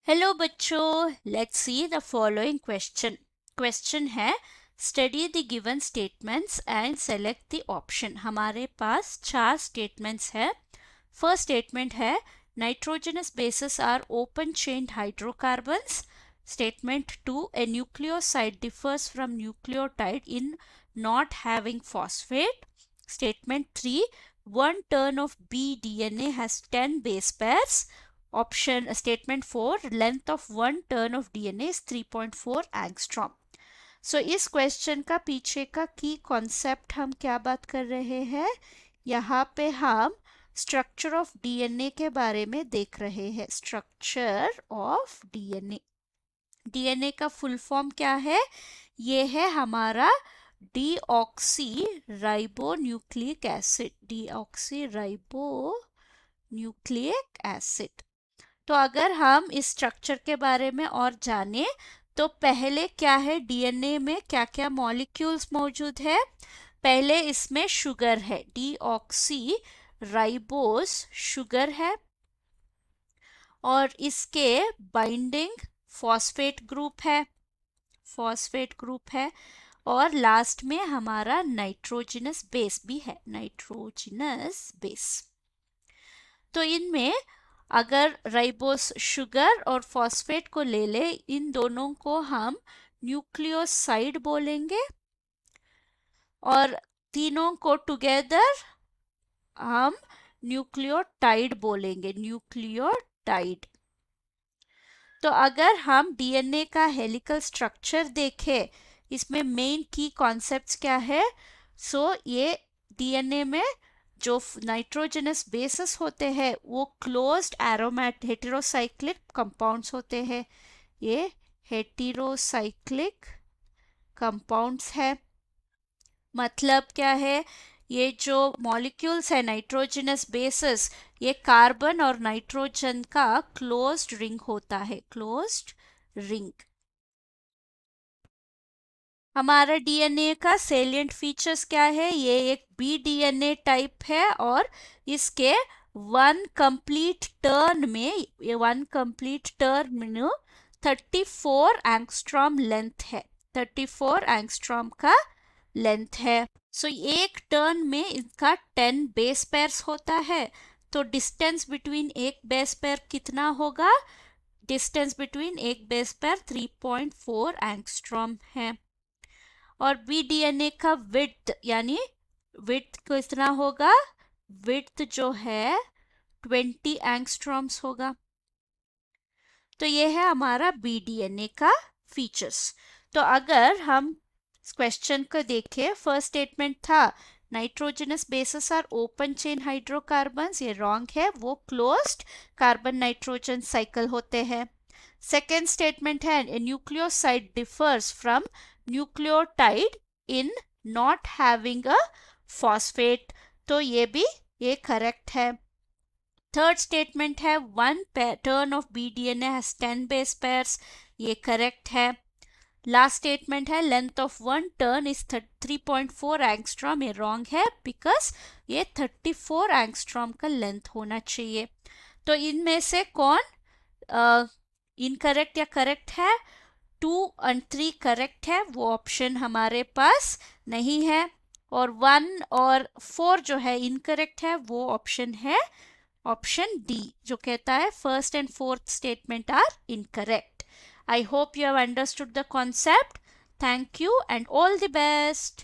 Hello बच्चों, let's see the following question. Question है study the given statements and select the option. हमारे पास 4 statements है। First statement है nitrogenous bases are open chained hydrocarbons. Statement 2, a nucleoside differs from nucleotide in not having phosphate. Statement 3, one turn of B DNA has 10 base pairs. Option statement 4, length of one turn of DNA is 3.4 angstrom. So इस question का पीछे का की concept हम क्या बात कर रहे हैं, यहाँ पे हम स्ट्रक्चर ऑफ डीएनए के बारे में देख रहे हैं। स्ट्रक्चर ऑफ डीएनए, डीएनए का फुल फॉर्म क्या है? ये है हमारा deoxy ribonucleic acid. Deoxy ribonucleic acid. तो अगर हम इस स्ट्रक्चर के बारे में और जाने तो पहले क्या है, डीएनए में क्या क्या मॉलिक्यूल्स मौजूद है। पहले इसमें शुगर है, डीऑक्सी राइबोस शुगर है, और इसके बाइंडिंग फॉस्फेट ग्रुप है, फॉस्फेट ग्रुप है, और लास्ट में हमारा नाइट्रोजनस बेस भी है, नाइट्रोजनस बेस। तो इनमें अगर राइबोस शुगर और फॉस्फेट को ले ले, इन दोनों को हम न्यूक्लियोसाइड बोलेंगे, और तीनों को टुगेदर हम न्यूक्लियोटाइड बोलेंगे, न्यूक्लियोटाइड। तो अगर हम डीएनए का हेलिकल स्ट्रक्चर देखें, इसमें मेन की कॉन्सेप्ट्स क्या है? ये डीएनए में जो नाइट्रोजनस बेसेस होते हैं वो क्लोज्ड एरोमेट हेटेरोसाइक्लिक कंपाउंड्स होते हैं। ये हेटेरोसाइक्लिक कंपाउंड्स है। मतलब क्या है, ये जो मॉलिक्यूल्स है नाइट्रोजनस बेसेस, ये कार्बन और नाइट्रोजन का क्लोज्ड रिंग होता है, क्लोज्ड रिंग। हमारा डीएनए का सेलिएंट फीचर्स क्या है? ये एक बी डीएनए टाइप है, और इसके वन कंप्लीट टर्न में 34 एंगस्ट्रॉम लेंथ है, 34 एंगस्ट्रॉम का लेंथ है। एक टर्न में इसका 10 बेस पेयर्स होता है। तो डिस्टेंस बिटवीन एक बेस पेयर कितना होगा? डिस्टेंस बिटवीन एक बेस पेयर 3.4 एंगस्ट्रॉम है। और बी डीएनए का विड्थ, यानी विड्थ कितना होगा? विड्थ जो है 20 एंगस्ट्रॉम्स होगा। तो ये है हमारा बी डीएनए का फीचर्स। तो अगर हम क्वेश्चन को देखें, फर्स्ट स्टेटमेंट था nitrogenous bases are open chain hydrocarbons, ये रॉन्ग है, वो क्लोज्ड कार्बन नाइट्रोजन साइकिल होते हैं। सेकेंड स्टेटमेंट है a nucleoside differs from nucleotide in not having a phosphate, तो ये करेक्ट है। थर्ड स्टेटमेंट है one turn of B DNA has 10 base pairs, ये करेक्ट है। लास्ट स्टेटमेंट है length of one turn is 3.4 angstrom, ये wrong है, because ये 34 एंगस्ट्रॉम का लेंथ होना चाहिए। तो इनमें से कौन इनकरेक्ट या करेक्ट है? 2 और 3 करेक्ट है, वो ऑप्शन हमारे पास नहीं है। और 1 और 4 जो है इनकरेक्ट है, वो ऑप्शन है ऑप्शन डी, जो कहता है first and fourth statement are incorrect. I hope you have understood the concept. Thank you and all the best.